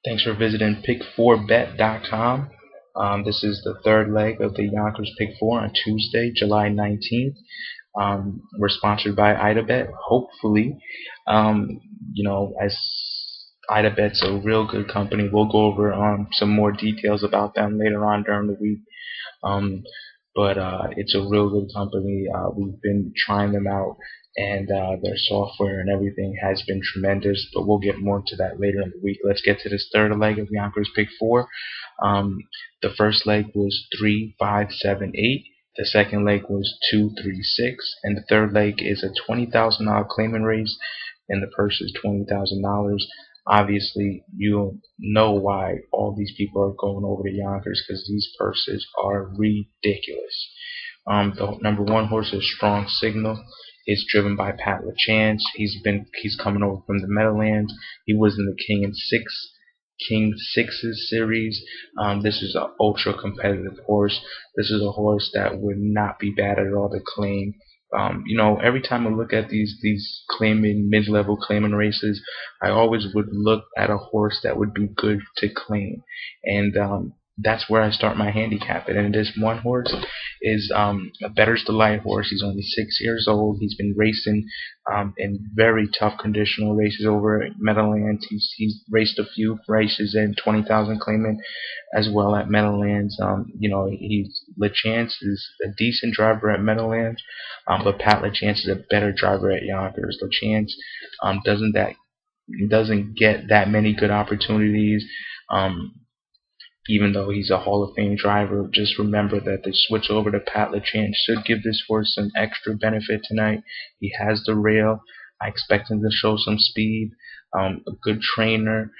Thanks for visiting pick4bet.com. This is the third leg of the Yonkers Pick 4 on Tuesday, July 19th. We're sponsored by IdaBet. Hopefully, um, as IdaBet's a real good company. We'll go over some more details about them later on during the week. Um, but it's a real good company. We've been trying them out, and their software and everything has been tremendous. But we'll get more into that later in the week. Let's get to this third leg of Yonkers Pick 4. Um, the first leg was 3, 5, 7, 8. The second leg was 2, 3, 6, and the third leg is a $20,000 claiming race, and the purse is $20,000. Obviously, you know why all these people are going over to Yonkers, because these purses are ridiculous. The number one horse is Strong Signal. It's driven by Pat LaChance. He's coming over from the Meadowlands. He was in the King Sixes series. This is an ultra competitive horse. This is a horse that would not be bad at all to claim. Every time I look at these claiming mid-level claiming races, I always would look at a horse that would be good to claim, and that's where I start my handicap. And this one horse is a Bettor's Delight horse. He's only 6 years old. He's been racing in very tough conditional races over at Meadowlands. He's raced a few races in 20,000 claiming as well at Meadowlands. LaChance is a decent driver at Meadowlands, but Pat LaChance is a better driver at Yonkers. LaChance doesn't get that many good opportunities. Even though he's a Hall of Fame driver, just remember that the switch over to Pat LaChance should give this horse some extra benefit tonight. He has the rail. I expect him to show some speed. A good trainer.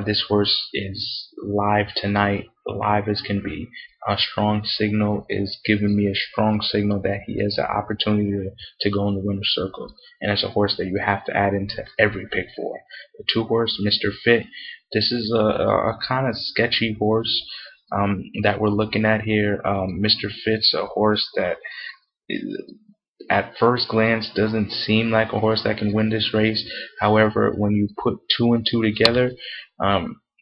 This horse is live tonight, live as can be. A Strong Signal is giving me a strong signal that he has an opportunity to go in the winner's circle. And it's a horse that you have to add into every pick for. The two horse, Mr. Fit. This is a kind of sketchy horse that we're looking at here. Mr. Fit's a horse that at first glance doesn't seem like a horse that can win this race. However, when you put two and two together,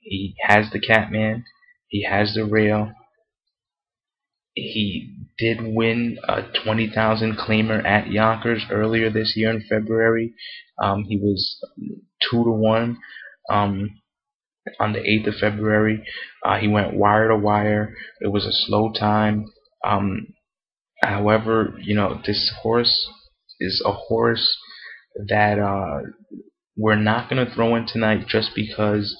he has the Catman, he has the rail. He did win a 20,000 claimer at Yonkers earlier this year in February. He was 2-1 on the 8th of February. He went wire to wire. It was a slow time. However, this horse is a horse that we're not going to throw in tonight just because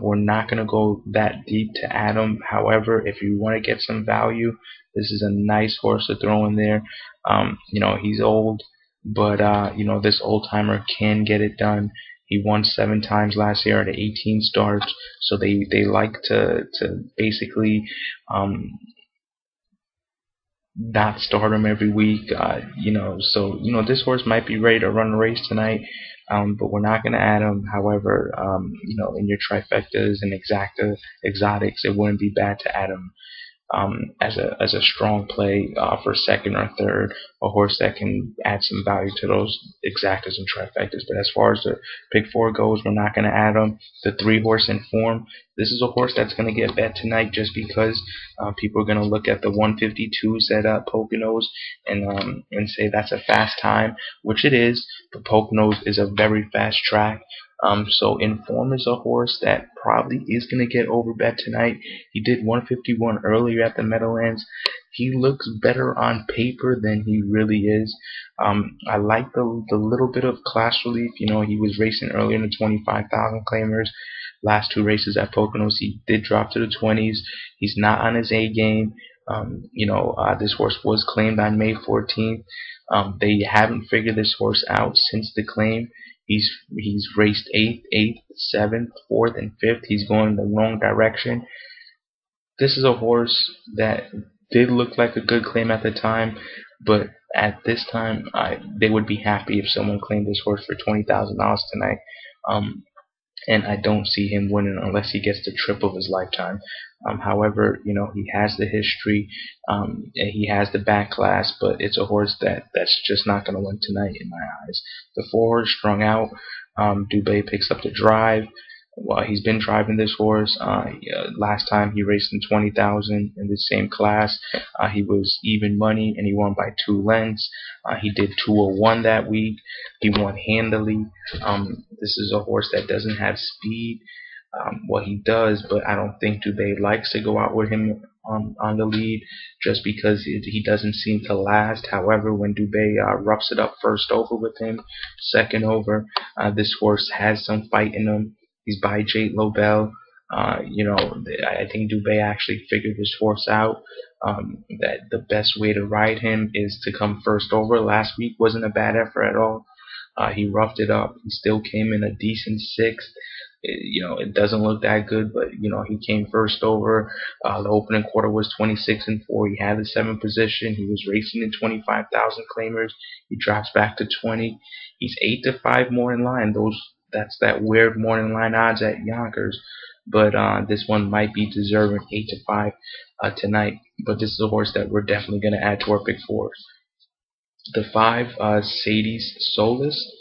we're not going to go that deep to add him. However, if you want to get some value, this is a nice horse to throw in there. He's old, but this old timer can get it done. He won 7 times last year at 18 starts, so they like to basically not start him every week. This horse might be ready to run a race tonight, but we're not going to add him. However, in your trifectas and exotics, it wouldn't be bad to add him as a strong play for second or third, a horse that can add some value to those exactas and trifectas. But as far as the pick 4 goes, we're not going to add them. The 3 horse Inform, this is a horse that's going to get bet tonight just because people are going to look at the 152s at Poconos and say that's a fast time, which it is, but Poconos is a very fast track. So Inform is a horse that probably is going to get overbet tonight. He did 151 earlier at the Meadowlands. He looks better on paper than he really is. I like the little bit of class relief. He was racing earlier in the 25,000 claimers. Last 2 races at Poconos, he did drop to the 20s. He's not on his A game. This horse was claimed on May 14th. They haven't figured this horse out since the claim. He's raced 8th, 7th, 4th, and 5th. He's going in the wrong direction. This is a horse that did look like a good claim at the time, but at this time, they would be happy if someone claimed this horse for $20,000 tonight. And I don't see him winning unless he gets the trip of his lifetime. However, he has the history, and he has the back class, but it's a horse that's just not going to win tonight in my eyes. The 4 horse Strung Out, Dubé picks up the drive. Well, he's been driving this horse. Last time he raced in 20,000 in the same class, he was even money and he won by 2 lengths. He did 201 that week. He won handily. This is a horse that doesn't have speed. Well, he does, but I don't think Dubé likes to go out with him on the lead just because he doesn't seem to last. However, when Dubé roughs it up first over with him, second over, this horse has some fight in him. He's by Jake Lobel. I think Dubé actually figured this horse out. That the best way to ride him is to come first over. Last week wasn't a bad effort at all. He roughed it up. He still came in a decent sixth. It doesn't look that good, but he came first over. The opening quarter was 26-4. He had the seventh position. He was racing in 25,000 claimers. He drops back to 20. He's 8-5 more in line. That's that weird morning line odds at Yonkers, but this one might be deserving 8-5 tonight. But this is a horse that we're definitely going to add to our pick fours. The 5, Sadie's Solace.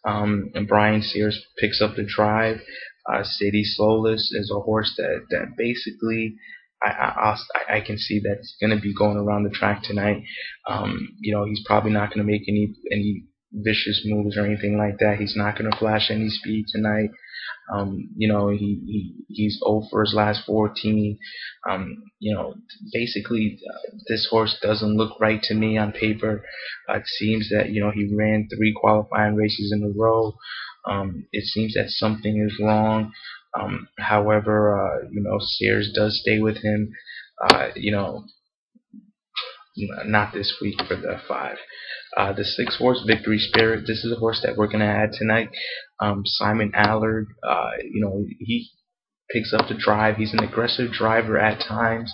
And Brian Sears picks up the drive. Sadie Solace is a horse that basically I can see that's going to be going around the track tonight. He's probably not going to make any vicious moves or anything like that. He's not going to flash any speed tonight. He's 0 for his last 14. Basically, this horse doesn't look right to me on paper. It seems that he ran 3 qualifying races in a row. It seems that something is wrong. However, Sears does stay with him. Not this week for the 5. The 6 horse, Victory Spirit. This is a horse that we're going to add tonight. Simon Allard, he picks up the drive. He's an aggressive driver at times,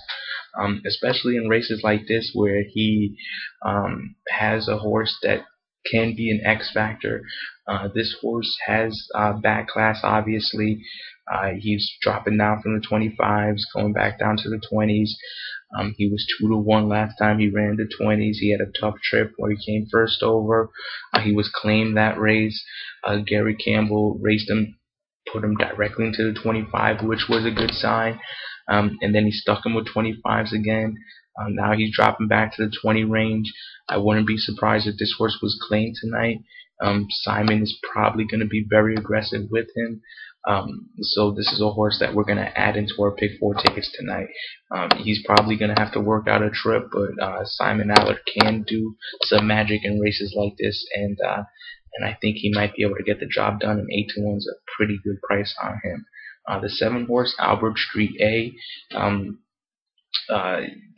especially in races like this where he has a horse that can be an X factor. This horse has bad class, obviously. He's dropping down from the 25s, going back down to the 20s. He was 2-1 last time he ran the 20s. He had a tough trip where he came first over. He was claimed that race. Gary Campbell raced him, put him directly into the 25, which was a good sign. And then he stuck him with 25s again. Now he's dropping back to the 20 range. I wouldn't be surprised if this horse was claimed tonight. Simon is probably going to be very aggressive with him. So this is a horse that we're going to add into our pick 4 tickets tonight. He's probably going to have to work out a trip, but Simon Allard can do some magic in races like this, and I think he might be able to get the job done, and 8-1 is a pretty good price on him. The 7 horse, Albert Street A.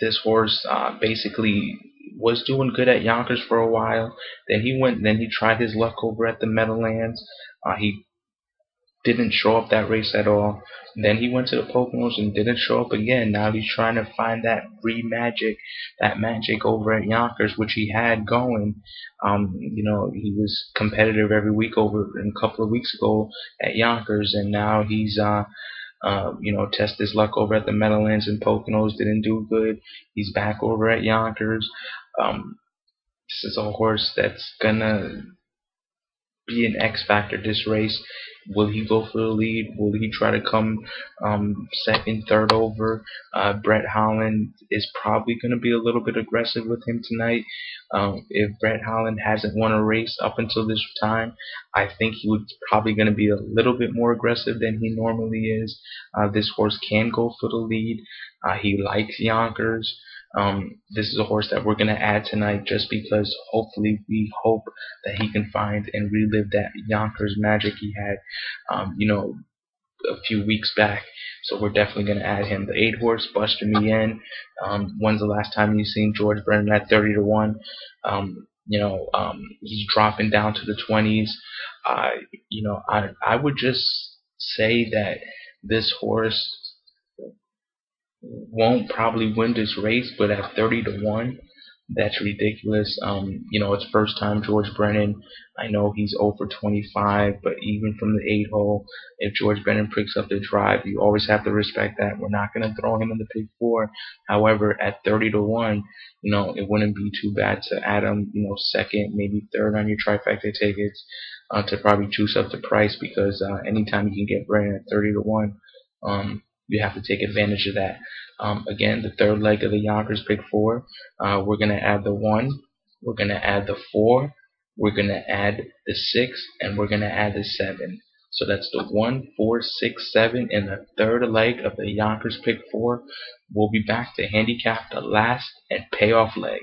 This horse basically was doing good at Yonkers for a while. Then he tried his luck over at the Meadowlands. He didn't show up that race at all. Then he went to the Poconos and didn't show up again. Now he's trying to find that magic over at Yonkers, which he had going. He was competitive every week over a couple of weeks ago at Yonkers, and now he's test his luck over at the Meadowlands and Poconos, didn't do good. He's back over at Yonkers. This is a horse that's gonna be an X factor this race. Will he go for the lead? Will he try to come second, third over? Brett Holland is probably going to be a little bit aggressive with him tonight. If Brett Holland hasn't won a race up until this time, I think he would probably going to be a little bit more aggressive than he normally is. This horse can go for the lead. He likes Yonkers. This is a horse that we're going to add tonight just because hopefully we hope that he can find and relive that Yonkers magic he had, a few weeks back. So we're definitely going to add him. The 8 horse, Buster Mien. When's the last time you've seen George Brennan at 30-1? He's dropping down to the 20s. I would just say that this horse won't probably win this race, but at 30-1, that's ridiculous. It's first time George Brennan. I know he's 0 for 25, but even from the 8 hole, if George Brennan picks up the drive, you always have to respect that. We're not going to throw him in the pick 4. However, at 30-1, it wouldn't be too bad to add him, second, maybe third on your trifecta tickets. to probably juice up the price, because anytime you can get Brennan at 30 to 1, you have to take advantage of that. Again, the third leg of the Yonkers Pick 4, we're going to add the 1, we're going to add the 4, we're going to add the 6, and we're going to add the 7. So that's the 1, 4, 6, 7 in the third leg of the Yonkers Pick 4. We'll be back to handicap the last and payoff leg.